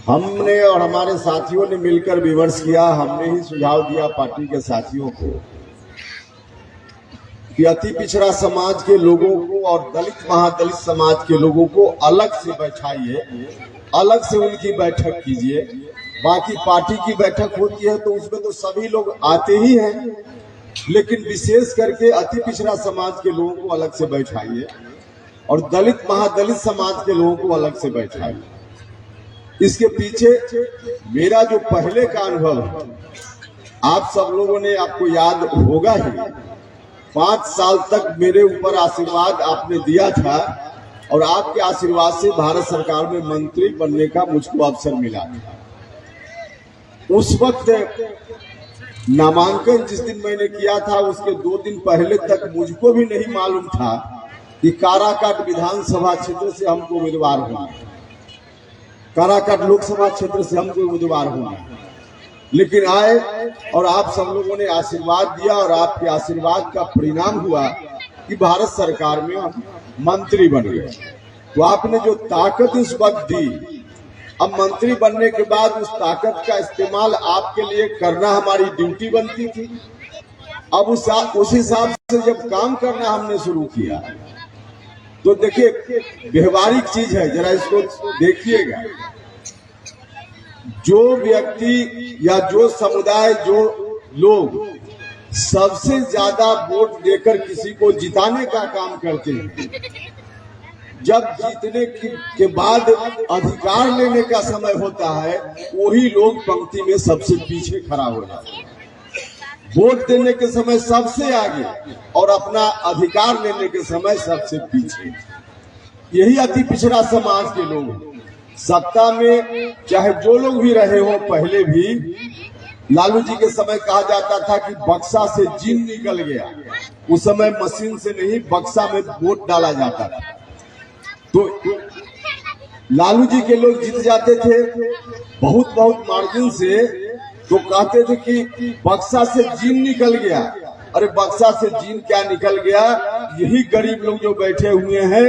हमने और हमारे साथियों ने मिलकर विमर्श किया। हमने ही सुझाव दिया पार्टी के साथियों को कि अति पिछड़ा समाज के लोगों को और दलित महादलित समाज के लोगों को अलग से बैठाइए, अलग से उनकी बैठक कीजिए। बाकी पार्टी की बैठक होती है तो उसमें तो सभी लोग आते ही हैं, लेकिन विशेष करके अति पिछड़ा समाज के लोगों को अलग से बैठाइए और दलित महादलित समाज के लोगों को अलग से बैठाइए। इसके पीछे मेरा जो पहले का अनुभव है, आप सब लोगों ने, आपको याद होगा ही, 5 साल तक मेरे ऊपर आशीर्वाद आपने दिया था और आपके आशीर्वाद से भारत सरकार में मंत्री बनने का मुझको अवसर मिला था। उस वक्त नामांकन जिस दिन मैंने किया था उसके 2 दिन पहले तक मुझको भी नहीं मालूम था कि काराकाट विधानसभा क्षेत्र से हमको उम्मीदवार होना है, काराकाट लोकसभा क्षेत्र से हमको उम्मीदवार होना है। लेकिन आए और आप सब लोगों ने आशीर्वाद दिया और आपके आशीर्वाद का परिणाम हुआ कि भारत सरकार में हम मंत्री बन गए। तो आपने जो ताकत इस वक्त दी, अब मंत्री बनने के बाद उस ताकत का इस्तेमाल आपके लिए करना हमारी ड्यूटी बनती थी। अब उस हिसाब से जब काम करना हमने शुरू किया तो देखिए, व्यवहारिक चीज है, जरा इसको देखिएगा। जो व्यक्ति या जो समुदाय, जो लोग सबसे ज्यादा वोट देकर किसी को जिताने का काम करते हैं, जब जीतने के बाद अधिकार लेने का समय होता है वही लोग पंक्ति में सबसे पीछे खड़ा हो जाते हैं। वोट देने के समय सबसे आगे और अपना अधिकार लेने के समय सबसे पीछे। यही अति पिछड़ा समाज के लोग सत्ता में चाहे जो लोग भी रहे हो, पहले भी लालू जी के समय कहा जाता था कि बक्सा से जीन निकल गया। उस समय मशीन से नहीं, बक्सा में वोट डाला जाता था। तो लालू जी के लोग जीत जाते थे बहुत बहुत मार्जिन से, तो कहते थे कि बक्सा से जीन निकल गया। अरे बक्सा से जीन क्या निकल गया, यही गरीब लोग जो बैठे हुए हैं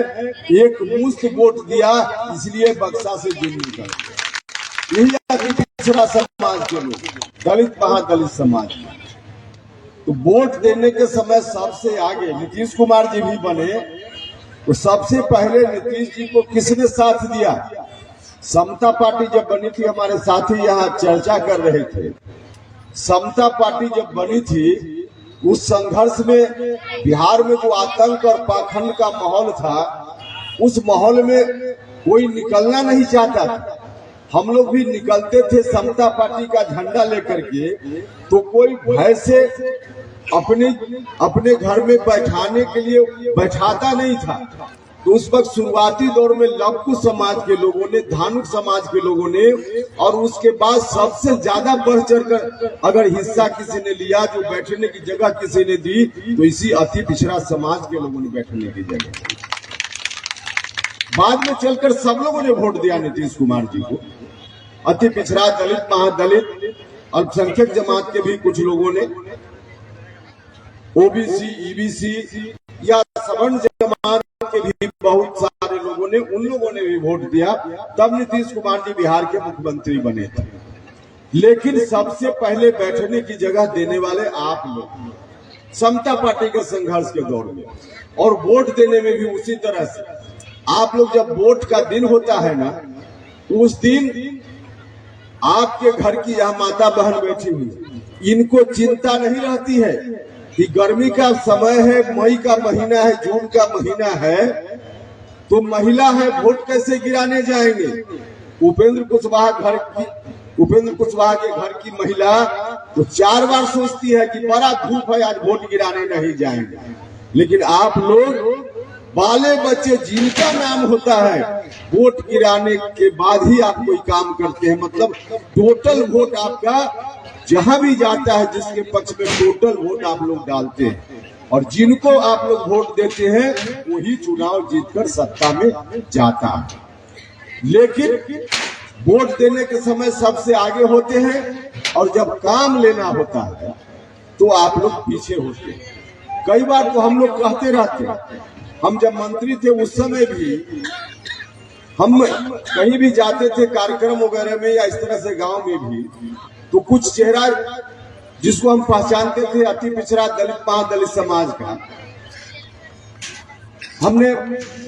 एक मुश्त वोट दिया इसलिए बक्सा से जीन निकल गया। यही अति पिछड़ा समाज के लोग, दलित महादलित समाज। तो वोट देने के समय सबसे आगे नीतीश कुमार जी भी बने, तो सबसे पहले नीतीश जी को किसने साथ दिया? समता पार्टी जब बनी थी, हमारे साथी यहाँ चर्चा कर रहे थे, समता पार्टी जब बनी थी उस संघर्ष में बिहार में जो आतंक और पाखंड का माहौल था, उस माहौल में कोई निकलना नहीं चाहता था। हम लोग भी निकलते थे समता पार्टी का झंडा लेकर के, तो कोई भय से अपने घर में बैठाने के लिए बैठाता नहीं था। तो उस वक्त शुरुआती दौर में लक्कू समाज के लोगों ने, धानुक समाज के लोगों ने, और उसके बाद सबसे ज्यादा बढ़ चढ़कर अगर हिस्सा किसी ने लिया, जो बैठने की जगह किसी ने दी, तो इसी अति पिछड़ा समाज के लोगों ने बैठने की जगह। बाद में चलकर सब लोगों ने वोट दिया नीतीश कुमार जी को। अति पिछड़ा, दलित महादलित, अल्पसंख्यक जमात के भी कुछ लोगों ने, ओबीसी, ईबीसी या सवर्ण जमात के भी बहुत सारे लोगों ने, उन लोगों ने भी वोट दिया। तब नीतीश कुमार जी बिहार के मुख्यमंत्री बने थे। लेकिन सबसे पहले बैठने की जगह देने वाले आप लोग, समता पार्टी के संघर्ष के दौर में, और वोट देने में भी उसी तरह से। आप लोग जब वोट का दिन होता है ना, उस दिन आपके घर की यह माता बहन बैठी हुई, इनको चिंता नहीं रहती है कि गर्मी का समय है, मई का महीना है, जून का महीना है, तो महिला है, वोट कैसे गिराने जाएंगे? उपेंद्र कुशवाहा के घर की महिला तो 4 बार सोचती है कि बड़ा धूप है, आज वोट गिराने नहीं जाएंगे। लेकिन आप लोग बाले बच्चे जिनका नाम होता है, वोट गिराने के बाद ही आप कोई काम करते हैं। मतलब टोटल वोट आपका जहां भी जाता है, जिसके पक्ष में टोटल वोट आप लोग डालते हैं, और जिनको आप लोग वोट देते हैं वही चुनाव जीतकर सत्ता में जाता है। लेकिन वोट देने के समय सबसे आगे होते हैं, और जब काम लेना होता है तो आप लोग पीछे होते हैं। कई बार तो हम लोग कहते रहते हैं, हम जब मंत्री थे उस समय भी हम कहीं भी जाते थे कार्यक्रम वगैरह में या इस तरह से गांव में भी, तो कुछ चेहरा जिसको हम पहचानते थे अति पिछड़ा दलित महादलित समाज का, हमने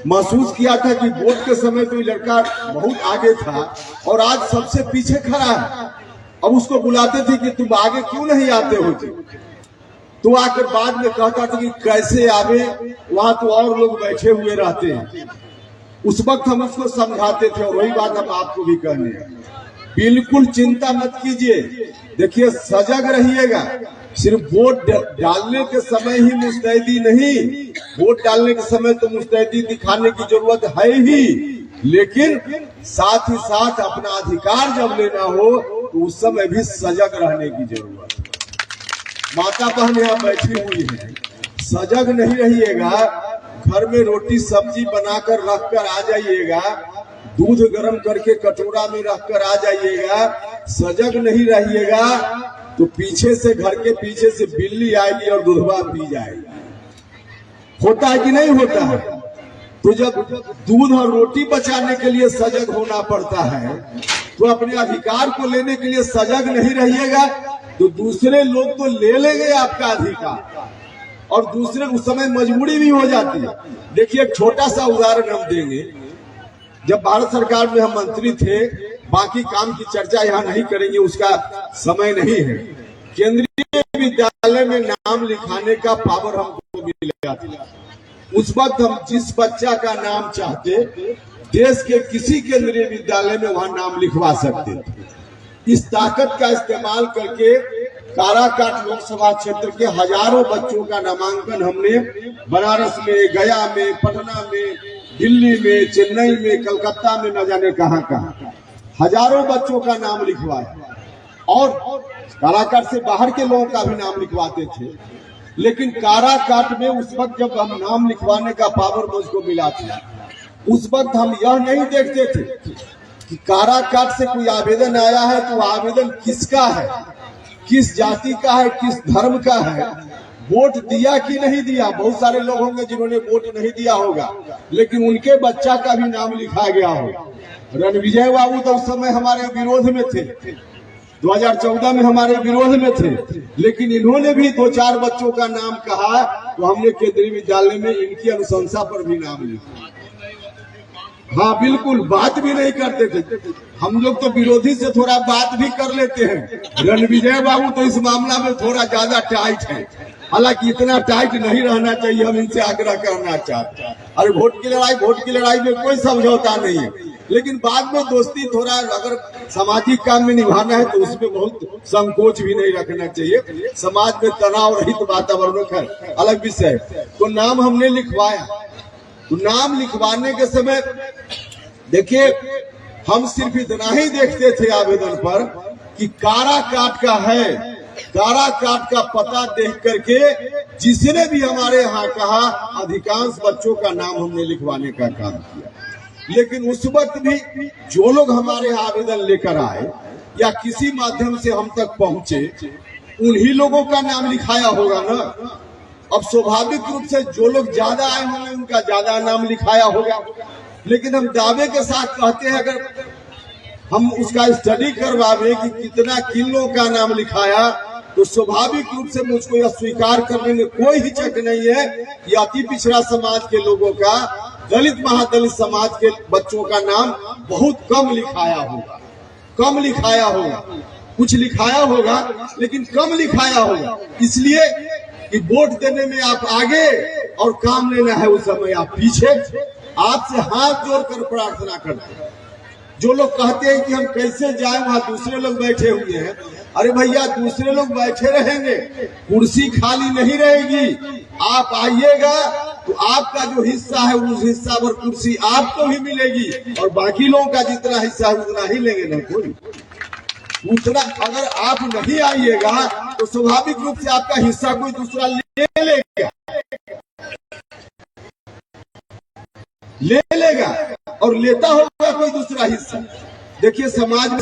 महसूस किया था कि वोट के समय तो ये लड़का बहुत आगे था और आज सबसे पीछे खड़ा है। अब उसको बुलाते थे कि तुम आगे क्यों नहीं आते हो, तो आकर बाद में कहता था कि कैसे आवे, वहां तो और लोग बैठे हुए रहते हैं। उस वक्त हम उसको समझाते थे और वही बात हम आपको भी कहने हैं, बिल्कुल चिंता मत कीजिए। देखिए सजग रहिएगा, सिर्फ वोट डालने के समय ही मुस्तैदी नहीं, वोट डालने के समय तो मुस्तैदी दिखाने की जरूरत है ही, लेकिन साथ ही साथ अपना अधिकार जब लेना हो तो उस समय भी सजग रहने की जरूरत है। माता बहन यहाँ बैठी हुई है, सजग नहीं रहिएगा, घर में रोटी सब्जी बनाकर रखकर आ जाइएगा, दूध गर्म करके कटोरा में रखकर आ जाइएगा। सजग नहीं रहिएगा तो पीछे से, घर के पीछे से बिल्ली आएगी और दूधवा पी जाएगी। होता है कि नहीं होता है? तो जब दूध और रोटी बचाने के लिए सजग होना पड़ता है, तो अपने अधिकार को लेने के लिए सजग नहीं रहिएगा तो दूसरे लोग तो ले लेंगे आपका अधिकार, और दूसरे उस समय मजबूरी भी हो जाती है। देखिए एक छोटा सा उदाहरण हम देंगे। जब भारत सरकार में हम मंत्री थे, बाकी काम की चर्चा यहाँ नहीं करेंगे, उसका समय नहीं है। केंद्रीय विद्यालय में नाम लिखाने का पावर हमको मिला था। उस वक्त हम जिस बच्चा का नाम चाहते देश के किसी केंद्रीय विद्यालय में वहां नाम लिखवा सकते थे। इस ताकत का इस्तेमाल करके काराकाट लोकसभा क्षेत्र के हजारों बच्चों का नामांकन हमने बनारस में, गया में, पटना में, दिल्ली में, चेन्नई में, कलकत्ता में, न जाने कहां कहां हजारों बच्चों का नाम लिखवाया। और काराकाट से बाहर के लोगों का भी नाम लिखवाते थे। लेकिन काराकाट में उस वक्त जब हम नाम लिखवाने का पावर मुझको मिला था, उस वक्त हम यह नहीं देखते थे कि काराकाट से कोई आवेदन आया है तो आवेदन किसका है, किस जाति का है, किस धर्म का है, वोट दिया कि नहीं दिया। बहुत सारे लोग होंगे जिन्होंने वोट नहीं दिया होगा, लेकिन उनके बच्चा का भी नाम लिखा गया होगा। रणविजय बाबू तो उस समय हमारे विरोध में थे, 2014 में हमारे विरोध में थे, लेकिन इन्होंने भी 2-4 बच्चों का नाम कहा तो हमने केंद्रीय विद्यालय में इनकी अनुशंसा पर भी नाम लिखा। हाँ बिल्कुल, बात भी नहीं करते थे हम लोग, तो विरोधी से थोड़ा बात भी कर लेते हैं। रणविजय बाबू तो इस मामला में थोड़ा ज्यादा टाइट है, हालांकि इतना टाइट नहीं रहना चाहिए, हम इनसे आग्रह करना चाहते हैं। अरे वोट की लड़ाई में कोई समझौता नहीं है, लेकिन बाद में दोस्ती थोड़ा अगर सामाजिक काम में निभाना है तो उसमें बहुत संकोच भी नहीं रखना चाहिए। समाज में तनाव रहित वातावरण का अलग विषय। तो नाम हमने लिखवाया, तो नाम लिखवाने के समय देखिए हम सिर्फ इतना ही देखते थे आवेदन पर कि काराकाट का है, काराकाट का पता देख करके जिसने भी हमारे यहाँ कहा, अधिकांश बच्चों का नाम हमने लिखवाने का काम किया। लेकिन उस वक्त भी जो लोग हमारे यहाँ आवेदन लेकर आए या किसी माध्यम से हम तक पहुंचे, उन्हीं लोगों का नाम लिखाया होगा ना। अब स्वाभाविक रूप से जो लोग ज्यादा आए होंगे उनका ज्यादा नाम लिखाया होगा, लेकिन हम दावे के साथ कहते हैं अगर हम उसका स्टडी करवावे कि कितना किलो का नाम लिखाया, तो स्वाभाविक रूप से मुझको यह स्वीकार करने में कोई हिचक नहीं है कि अति पिछड़ा समाज के लोगों का, दलित महादलित समाज के बच्चों का नाम बहुत कम लिखाया होगा। कम लिखाया होगा, कुछ लिखाया होगा लेकिन कम लिखाया होगा, इसलिए कि वोट देने में आप आगे और काम लेना है उस समय आप पीछे। आपसे हाथ जोड़कर प्रार्थना करते हैं। जो लोग कहते हैं कि हम कैसे जाएं, वहां दूसरे लोग बैठे हुए हैं। अरे भैया, दूसरे लोग बैठे रहेंगे, कुर्सी खाली नहीं रहेगी। आप आइएगा तो आपका जो हिस्सा है उस हिस्सा पर कुर्सी आपको भी मिलेगी, और बाकी लोगों का जितना हिस्सा है उतना ही लेंगे ना कोई दूसरा। अगर आप नहीं आइएगा तो स्वाभाविक रूप से आपका हिस्सा कोई दूसरा ले लेगा और लेता होगा कोई दूसरा हिस्सा। देखिए समाज में,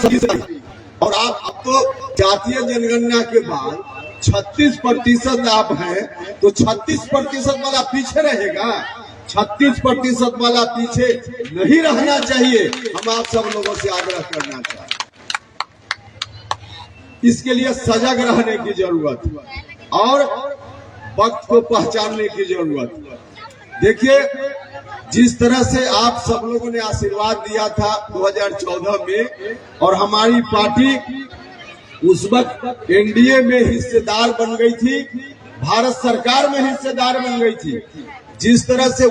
और आप अब तो जातीय जनगणना के बाद 36% आप हैं, तो 36% वाला पीछे रहेगा। 36% वाला पीछे नहीं रहना चाहिए। हम आप सब लोगों से आग्रह करना चाहते हैं, इसके लिए सजग रहने की जरूरत और वक्त को पहचानने की जरूरत। देखिए, जिस तरह से आप सब लोगों ने आशीर्वाद दिया था 2014 में, और हमारी पार्टी उस वक्त एनडीए में हिस्सेदार बन गई थी, भारत सरकार में हिस्सेदार बन गई थी। जिस तरह से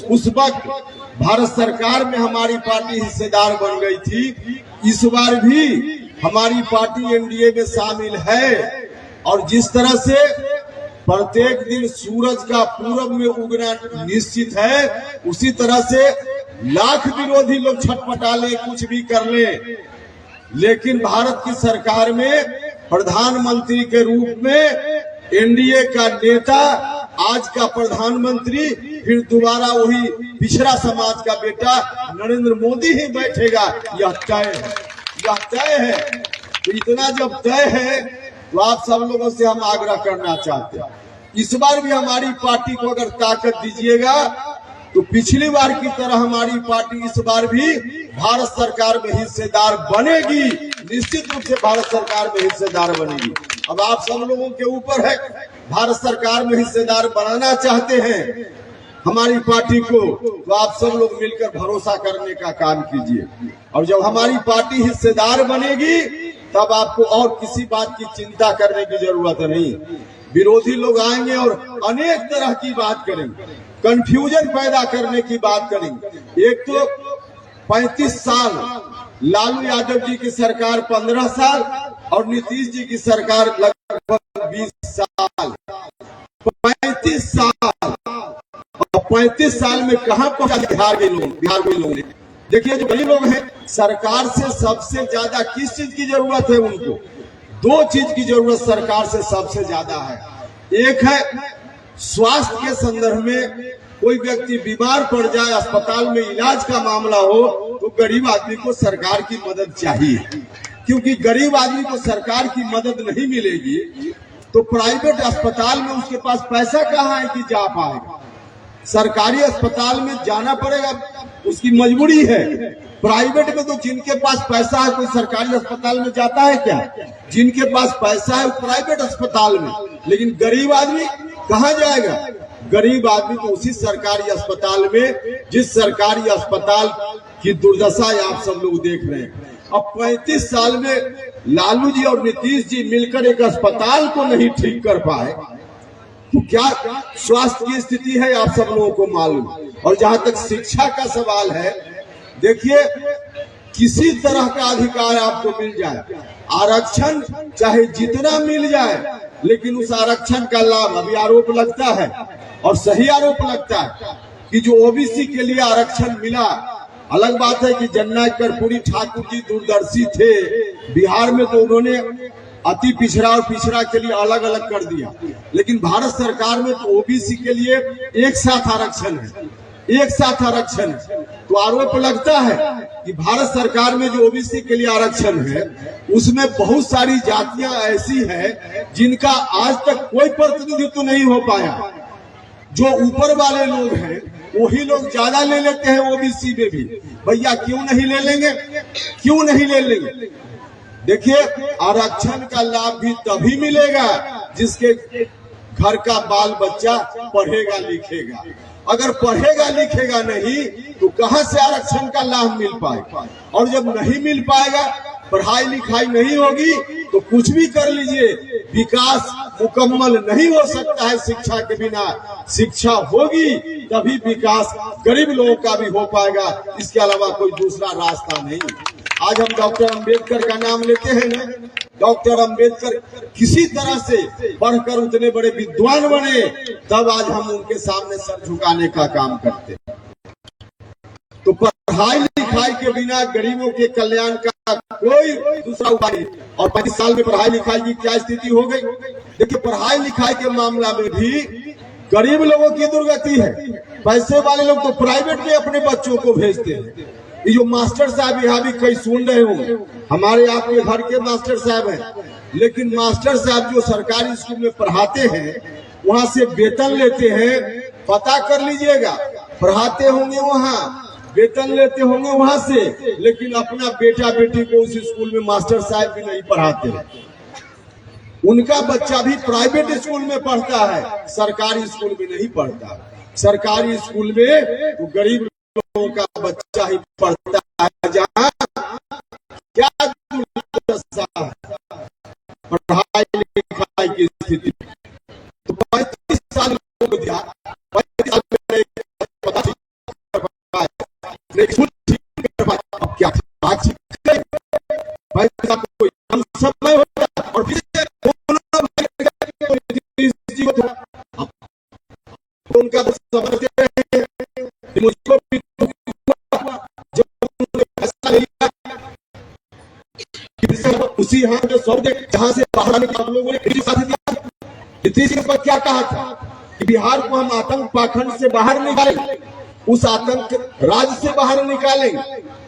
उस वक्त भारत सरकार में हमारी पार्टी हिस्सेदार बन गई थी, इस बार भी हमारी पार्टी एनडीए में शामिल है। और जिस तरह से प्रत्येक दिन सूरज का पूरब में उगना निश्चित है, उसी तरह से लाख विरोधी लोग छटपटा ले, कुछ भी कर ले, लेकिन भारत की सरकार में प्रधानमंत्री के रूप में एनडीए का नेता, आज का प्रधानमंत्री, फिर दोबारा वही पिछड़ा समाज का बेटा नरेंद्र मोदी ही बैठेगा। यह तय है, यह तय है। तो इतना जब तय है तो आप सब लोगों से हम आग्रह करना चाहते हैं, इस बार भी हमारी पार्टी को अगर ताकत दीजिएगा तो पिछली बार की तरह हमारी पार्टी इस बार भी भारत सरकार में हिस्सेदार बनेगी, निश्चित रूप से भारत सरकार में हिस्सेदार बनेगी। अब आप सब लोगों के ऊपर है, भारत सरकार में हिस्सेदार बनाना चाहते हैं हमारी पार्टी को, तो आप सब लोग मिलकर भरोसा करने का काम कीजिए। और जब हमारी पार्टी हिस्सेदार बनेगी तब आपको और किसी बात की चिंता करने की जरूरत नहीं। विरोधी लोग आएंगे और अनेक तरह की बात करेंगे, कंफ्यूजन पैदा करने की बात करेंगे। एक तो 35 साल, लालू यादव जी की सरकार 15 साल और नीतीश जी की सरकार लगभग 20 साल, 35 साल। और 35 साल में कहां पहुंचा बिहार के लोग ने। देखिए, जो गरीब लोग हैं, सरकार से सबसे ज्यादा किस चीज की जरूरत है उनको? दो चीज की जरूरत सरकार से सबसे ज्यादा है। एक है स्वास्थ्य के संदर्भ में, कोई व्यक्ति बीमार पड़ जाए, अस्पताल में इलाज का मामला हो, तो गरीब आदमी को सरकार की मदद चाहिए, क्योंकि गरीब आदमी को सरकार की मदद नहीं मिलेगी तो प्राइवेट अस्पताल में उसके पास पैसा कहाँ है कि जा पाएगा। सरकारी अस्पताल में जाना पड़ेगा, उसकी मजबूरी है। प्राइवेट में तो जिनके पास पैसा है, कोई सरकारी अस्पताल में जाता है क्या? जिनके पास पैसा है वो प्राइवेट अस्पताल में, लेकिन गरीब आदमी कहाँ जाएगा? गरीब आदमी तो उसी सरकारी अस्पताल में, जिस सरकारी अस्पताल की दुर्दशा आप सब लोग देख रहे हैं। अब 35 साल में लालू जी और नीतीश जी मिलकर एक अस्पताल को नहीं ठीक कर पाए तो क्या स्वास्थ्य की स्थिति है आप सब लोगों को मालूम। और जहां तक शिक्षा का सवाल है, देखिए, किसी तरह का अधिकार आपको मिल जाए, आरक्षण चाहे जितना मिल जाए, लेकिन उस आरक्षण का लाभ, अभी आरोप लगता है और सही आरोप लगता है कि जो ओबीसी के लिए आरक्षण मिला, अलग बात है कि जननायक कर्पूरी ठाकुर जी दूरदर्शी थे, बिहार में तो उन्होंने अति पिछड़ा और पिछड़ा के लिए अलग अलग कर दिया, लेकिन भारत सरकार में तो ओबीसी के लिए एक साथ आरक्षण है, एक साथ आरक्षण है। तो आरोप लगता है कि भारत सरकार में जो ओबीसी के लिए आरक्षण है, उसमें बहुत सारी जातियां ऐसी हैं जिनका आज तक कोई प्रतिनिधित्व नहीं हो पाया। जो ऊपर वाले लोग हैं वही लोग ज्यादा ले लेते हैं ओबीसी में भी। भैया क्यों नहीं ले लेंगे, क्यों नहीं ले लेंगे? देखिए, आरक्षण का लाभ भी तभी मिलेगा जिसके घर का बाल बच्चा पढ़ेगा लिखेगा। अगर पढ़ेगा लिखेगा नहीं तो कहां से आरक्षण का लाभ मिल पाएगा? और जब नहीं मिल पाएगा, पढ़ाई लिखाई नहीं होगी, तो कुछ भी कर लीजिए, विकास मुकम्मल नहीं हो सकता है शिक्षा के बिना। शिक्षा होगी तभी विकास गरीब लोगों का भी हो पाएगा, इसके अलावा कोई दूसरा रास्ता नहीं। आज हम डॉक्टर अंबेडकर का नाम लेते हैं ना, डॉक्टर अंबेडकर किसी तरह से पढ़कर उतने बड़े विद्वान बने, तब आज हम उनके सामने सर झुकाने का काम करते हैं। तो पढ़ाई लिखाई के बिना गरीबों के कल्याण का कोई दूसरा उपाय नहीं। और 35 साल में पढ़ाई लिखाई की क्या स्थिति हो गई? देखिए, पढ़ाई लिखाई के मामला में भी गरीब लोगों की दुर्गति है। पैसे वाले लोग तो प्राइवेट में अपने बच्चों को भेजते हैं। ये जो मास्टर साहब यहाँ भी कई सुन रहे होंगे, हमारे आपके घर के मास्टर साहब हैं, लेकिन मास्टर साहब जो सरकारी स्कूल में पढ़ाते हैं, वहां से वेतन लेते हैं। पता कर लीजिएगा, पढ़ाते होंगे वहाँ, वेतन लेते होंगे वहां से, लेकिन अपना बेटा बेटी को उस स्कूल में मास्टर साहब भी नहीं पढ़ाते। उनका बच्चा भी प्राइवेट स्कूल में पढ़ता है, सरकारी स्कूल में नहीं पढ़ता। सरकारी स्कूल में तो गरीब लोगों का बच्चा ही पढ़ता है, जहाँ क्या पढ़ाई लिखाई की स्थिति। तो 35 साल को दिया, 35 साल में क्या समय होता और उनका समझते रहे, मुझको भी जब फैसला लिया उसी हाथ में सौ दे जहां से बाहर आने के लोगों ने नीतीश जी पर क्या कहा था कि बिहार को हम आतंक पाखंड से बाहर निकालेंगे, उस आतंक राज से बाहर निकालेंगे।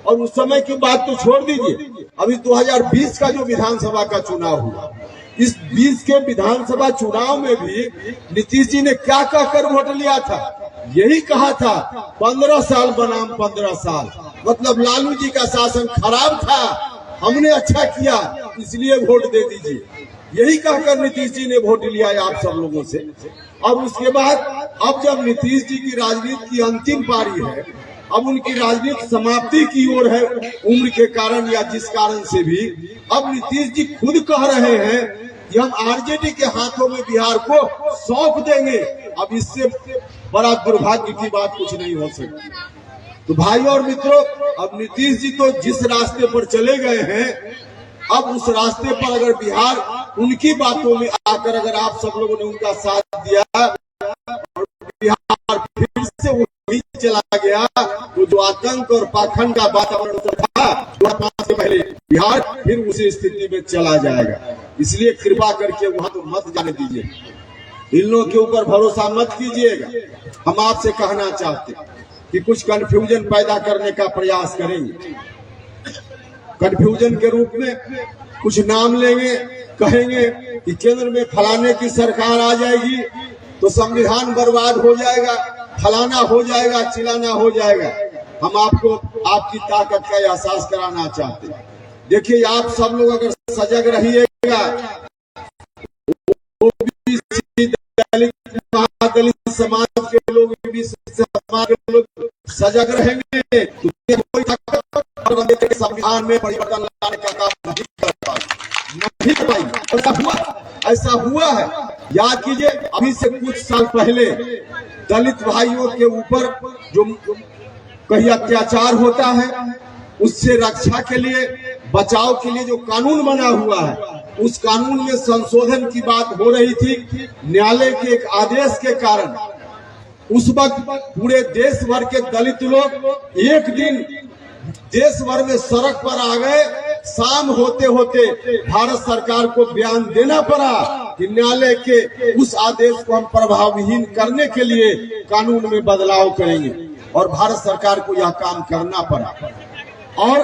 और उस समय की बात तो छोड़ दीजिए, अभी 2020 का जो विधानसभा का चुनाव हुआ, इस 20 के विधानसभा चुनाव में भी नीतीश जी ने क्या कहकर वोट लिया था? यही कहा था 15 साल बनाम 15 साल, मतलब लालू जी का शासन खराब था, हमने अच्छा किया इसलिए वोट दे दीजिए। यही कहकर नीतीश जी ने वोट लिया है आप सब लोगों से। और उसके बाद अब जब नीतीश जी की राजनीति की अंतिम पारी है, अब उनकी राजनीति समाप्ति की ओर है, उम्र के कारण या जिस कारण से भी, अब नीतीश जी खुद कह रहे हैं कि हम आरजेडी के हाथों में बिहार को सौंप देंगे। अब इससे बड़ा दुर्भाग्य की बात कुछ नहीं हो सकती। तो भाइयों और मित्रों, अब नीतीश जी तो जिस रास्ते पर चले गए हैं, अब उस रास्ते पर अगर बिहार उनकी बातों में आकर अगर आप सब लोगों ने उनका साथ दिया और बिहार फिर से वही चला गया, तो जो आतंक और पाखंड का वातावरण था 2005 से पहले, बिहार फिर उसी स्थिति में चला जाएगा। इसलिए कृपा करके वहां तो मत जाने दीजिए, इन लोगों के ऊपर भरोसा मत कीजिएगा। हम आपसे कहना चाहते कि कुछ कंफ्यूजन पैदा करने का प्रयास करेंगे, कंफ्यूजन के रूप में कुछ नाम लेंगे, कहेंगे कि केंद्र में फलाने की सरकार आ जाएगी तो संविधान बर्बाद हो जाएगा, फलाना हो जाएगा, चिलाना हो जाएगा। हम आपको आपकी ताकत का एहसास कराना चाहते हैं। देखिए, आप सब लोग अगर सजग रहिएगा, दलित समाज के लोग भी समाज के लोग सजग रहेंगे तो कोई ताकत संविधान में परिवर्तन लाने का काम नहीं कर पाएगी। ऐसा हुआ है। याद कीजिए, अभी से कुछ साल पहले दलित भाइयों के ऊपर जो कहीं अत्याचार होता है, उससे रक्षा के लिए, बचाव के लिए जो कानून बना हुआ है, उस कानून में संशोधन की बात हो रही थी। न्यायालय के एक आदेश के कारण उस वक्त पूरे देश भर के दलित लोग एक दिन देश भर में सड़क पर आ गए। शाम होते होते भारत सरकार को बयान देना पड़ा कि न्यायालय के उस आदेश को हम प्रभावहीन करने के लिए कानून में बदलाव करेंगे, और भारत सरकार को यह काम करना पड़ा। और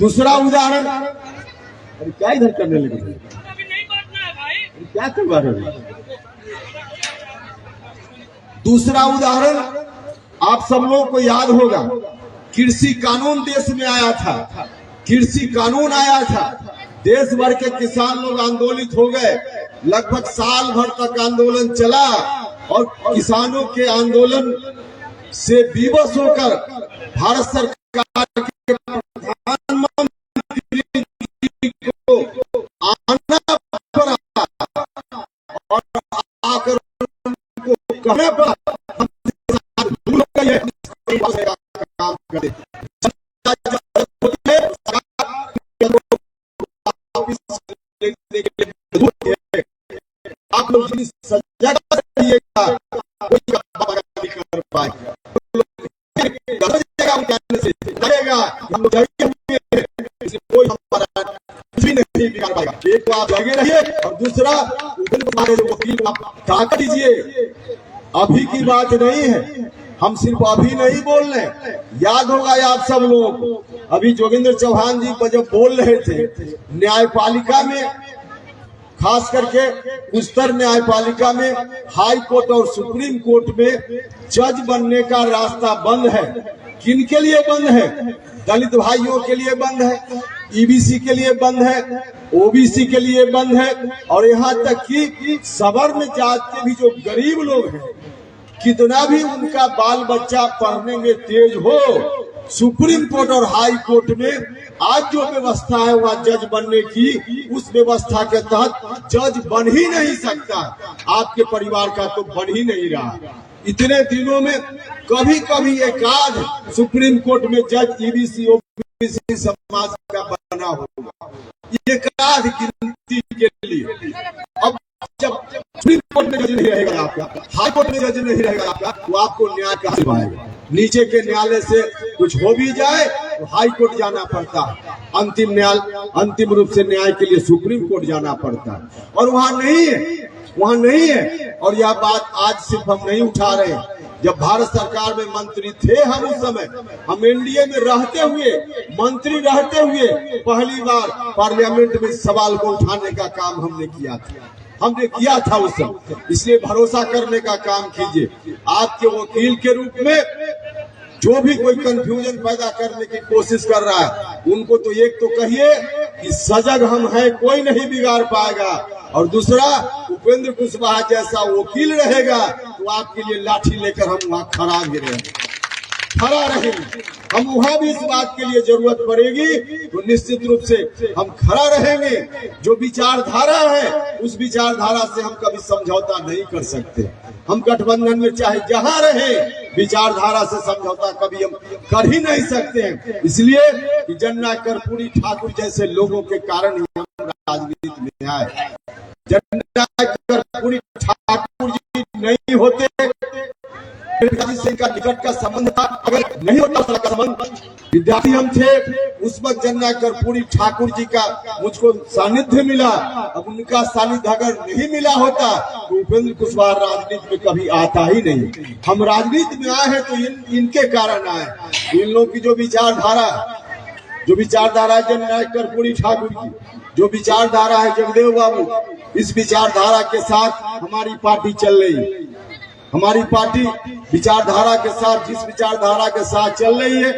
दूसरा उदाहरण, अरे क्या इधर करने लगे, क्या करवा रहे? दूसरा उदाहरण आप सब लोगों को याद होगा, कृषि कानून देश में आया था, कृषि कानून आया था, देश भर के किसान लोग आंदोलित हो गए, लगभग साल भर तक आंदोलन चला, और किसानों के आंदोलन से विवश होकर भारत सरकार के प्रधानमंत्री को आना पड़ा और आकर उनको कहना पड़ा काम करे। आप लोग सजग रहिएगा, कोई नहीं कर पाएगा, कोई हमारा कुछ भी नहीं बिगाड़ पाएगा। एक तो आप जगे रहिए, और दूसरा वकील को आप ताकत दीजिए। अभी की बात नहीं है, हम सिर्फ अभी नहीं बोल रहे। याद होगा आप सब लोगों को, अभी जोगिंदर चौहान जी जब बोल रहे थे न्यायपालिका में खास करके उच्चतर न्यायपालिका में, हाई कोर्ट और सुप्रीम कोर्ट में जज बनने का रास्ता बंद है। किन के लिए बंद है? दलित भाइयों के लिए बंद है, ईबीसी के लिए बंद है, ओबीसी के लिए बंद है, और यहाँ तक कि सवर्ण जात के भी जो गरीब लोग हैं, कितना भी उनका बाल बच्चा पढ़ने में तेज हो, सुप्रीम कोर्ट और हाई कोर्ट में आज जो व्यवस्था है वहाँ जज बनने की, उस व्यवस्था के तहत जज बन ही नहीं सकता। आपके परिवार का तो बन ही नहीं रहा। इतने दिनों में कभी कभी एकाध सुप्रीम कोर्ट में जज ईबीसी ओबीसी समाज का बना होगा, एकाध गिनती के लिए। अब जब सुप्रीम कोर्ट में जज नहीं रहेगा आपका, हाई कोर्ट में जज नहीं रहेगा आपका, तो आपको न्याय कहां से पाएगा? नीचे के न्यायालय से कुछ हो भी जाए तो हाई कोर्ट जाना पड़ता है, अंतिम रूप से न्याय के लिए सुप्रीम कोर्ट जाना पड़ता है, और वहाँ नहीं है। और यह बात आज सिर्फ हम नहीं उठा रहे हैं। जब भारत सरकार में मंत्री थे हम, उस समय हम एनडीए में रहते हुए, मंत्री रहते हुए पहली बार पार्लियामेंट में सवाल को उठाने का काम हमने किया था उस समय। इसलिए भरोसा करने का काम कीजिए। आपके वकील के रूप में जो भी कोई कंफ्यूजन पैदा करने की कोशिश कर रहा है, उनको तो एक तो कहिए कि सजग हम हैं, कोई नहीं बिगाड़ पाएगा, और दूसरा उपेंद्र कुशवाहा जैसा वकील रहेगा तो आपके लिए लाठी लेकर हम वहाँ खड़ा रहेंगे। हम वहाँ भी इस बात के लिए जरूरत पड़ेगी तो निश्चित रूप से हम खड़ा रहेंगे। जो विचारधारा है उस विचारधारा से हम कभी समझौता नहीं कर सकते। हम गठबंधन में चाहे जहाँ रहे, विचारधारा से समझौता कभी हम कर ही नहीं सकते हैं। इसलिए कि जननायक कर्पूरी ठाकुर जैसे लोगों के कारण ही हम राजनीति में आए। जननायक कर्पूरी ठाकुर जी नहीं होते, पिताजी से इनका निकट का संबंध था, अगर नहीं होता उसका संबंध, विद्यार्थी हम थे उस वक्त जननायक कर्पूरी ठाकुर जी का मुझको सानिध्य मिला। अब उनका सानिध्य अगर नहीं मिला होता तो उपेंद्र कुशवाहा राजनीति में कभी आता ही नहीं। हम राजनीति में आए हैं तो इनके कारण आए। इन लोगों की जो विचारधारा है जननायक कर्पूरी ठाकुर की, जो विचारधारा है जगदेव बाबू, इस विचारधारा के साथ हमारी पार्टी चल रही है। हमारी पार्टी विचारधारा के साथ, जिस विचारधारा के साथ चल रही है,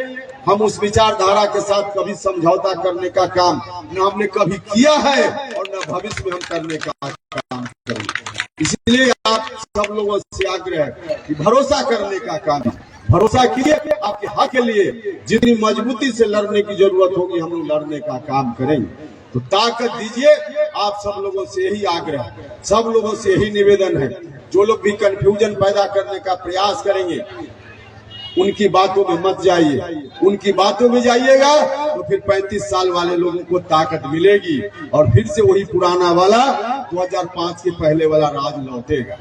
हम उस विचारधारा के साथ कभी समझौता करने का काम न हमने कभी किया है और न भविष्य में हम करने का काम करेंगे। इसलिए आप सब लोगों से आग्रह है कि भरोसा करने का काम, भरोसा कीजिए। आपके हक के लिए जितनी मजबूती से लड़ने की जरूरत होगी हम लोग लड़ने का काम करेंगे। तो ताकत दीजिए। आप सब लोगों से यही आग्रह, सब लोगों से यही निवेदन है। जो लोग भी कंफ्यूजन पैदा करने का प्रयास करेंगे उनकी बातों में मत जाइए। उनकी बातों में जाइएगा तो फिर 35 साल वाले लोगों को ताकत मिलेगी और फिर से वही पुराना वाला 2005 के पहले वाला राज लौटेगा।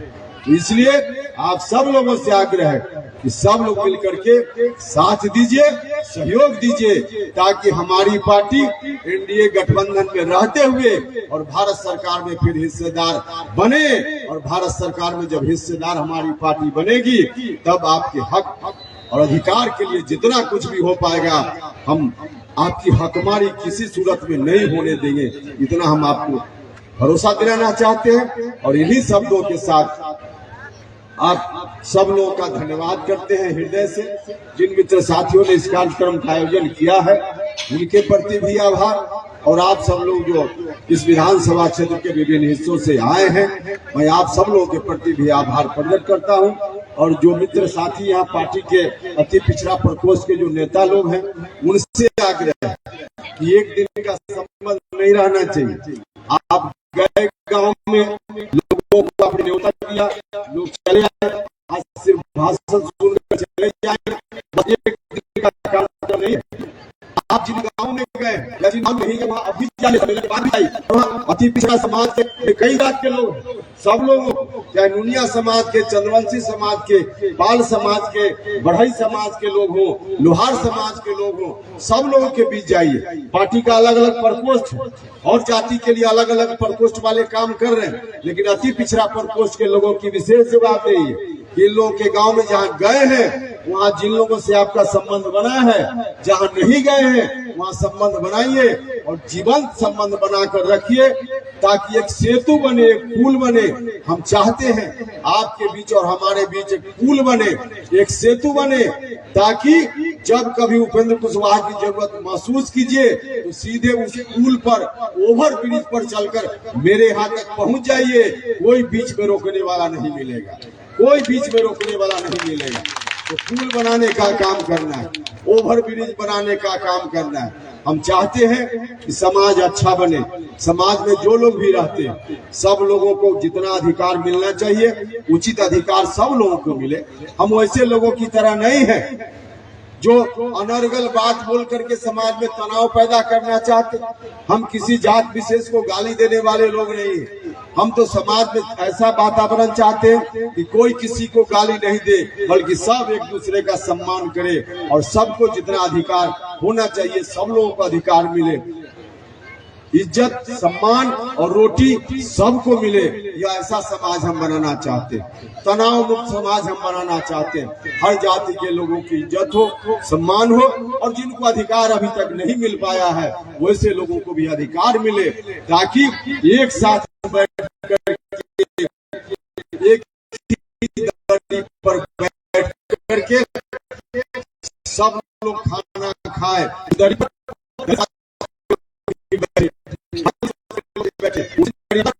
तो इसलिए आप सब लोगों से आग्रह है कि सब लोग मिलकर के साथ दीजिए, सहयोग दीजिए, ताकि हमारी पार्टी एनडीए गठबंधन में रहते हुए और भारत सरकार में फिर हिस्सेदार बने। और भारत सरकार में जब हिस्सेदार हमारी पार्टी बनेगी तब आपके हक और अधिकार के लिए जितना कुछ भी हो पाएगा हम आपकी हकमारी किसी सूरत में नहीं होने देंगे। इतना हम आपको भरोसा दिलाना चाहते हैं। और इन्हीं शब्दों के साथ आप सब लोगों का धन्यवाद करते हैं हृदय से। जिन मित्र साथियों ने इस कार्यक्रम का आयोजन किया है उनके प्रति भी आभार। और आप सब लोग जो इस विधानसभा क्षेत्र के विभिन्न हिस्सों से आए हैं, मैं आप सब लोगों के प्रति भी आभार प्रकट करता हूं। और जो मित्र साथी यहाँ पार्टी के अति पिछड़ा प्रकोष्ठ के जो नेता लोग हैं उनसे आग्रह है कि एक दिन का संबंध नहीं रहना चाहिए। आप गए गांव में, लोगों को आपने न्योता दिया, लोग चले आए, आज सिर्फ भाषण सुनकर चले जाए, बस एक दिन का काम नहीं है। आप जिन गाँव में गए या जिन गाँव में नहीं गए वहाँ अभी जाने से पहले बात आई, वहाँ अति पिछड़ा समाज के कई जात के लोग, सब लोग, चाहे नुनिया समाज के, चंद्रवंशी समाज के, पाल समाज के, बढ़ई समाज के लोग हों, लोहार समाज के लोग हों, सब लोगों के बीच जाइए। पार्टी का अलग अलग प्रकोष्ठ और जाति के लिए अलग अलग प्रकोष्ठ वाले काम कर रहे हैं, लेकिन अति पिछड़ा प्रकोष्ठ के लोगों की विशेष बात यही है कि इन लोगों के गांव में जहाँ गए हैं वहाँ जिन लोगों से आपका संबंध बना है, जहाँ नहीं गए हैं वहाँ संबंध बनाइए और जीवंत संबंध बनाकर रखिए। ताकि एक सेतु बने, एक पुल बने। हम चाहते हैं आपके बीच और हमारे बीच एक पुल बने, एक सेतु बने, ताकि जब कभी उपेंद्र कुशवाहा की जरूरत महसूस कीजिए तो सीधे उस पुल पर, ओवर ब्रिज पर चलकर मेरे यहाँ तक पहुंच जाइए। कोई बीच में रोकने वाला नहीं मिलेगा, कोई बीच में रोकने वाला नहीं मिलेगा। तो पुल बनाने का काम करना है, ओवर ब्रिज बनाने का काम करना है। हम चाहते हैं कि समाज अच्छा बने, समाज में जो लोग भी रहते हैं सब लोगों को जितना अधिकार मिलना चाहिए उचित अधिकार सब लोगों को मिले। हम वैसे लोगों की तरह नहीं हैं जो अनर्गल बात बोल करके समाज में तनाव पैदा करना चाहते। हम किसी जात विशेष को गाली देने वाले लोग नहीं हैं। हम तो समाज में ऐसा वातावरण चाहते हैं कि कोई किसी को गाली नहीं दे, बल्कि सब एक दूसरे का सम्मान करे और सबको जितना अधिकार होना चाहिए सब लोगों को अधिकार मिले। इज्जत, सम्मान और रोटी सबको मिले, यह ऐसा समाज हम बनाना चाहते हैं। तनाव मुक्त समाज हम बनाना चाहते हैं। हर जाति के लोगों की इज्जत हो, सम्मान हो, और जिनको अधिकार अभी तक नहीं मिल पाया है वैसे लोगों को भी अधिकार मिले, ताकि एक साथ बैठ करके एक ही दरी पर बैठ करके सब लोग खाना खाए। दरी पर बैठे उसी दरी पर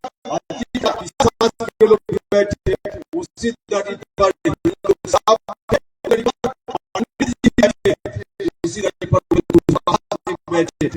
उसी दरी पर बैठे।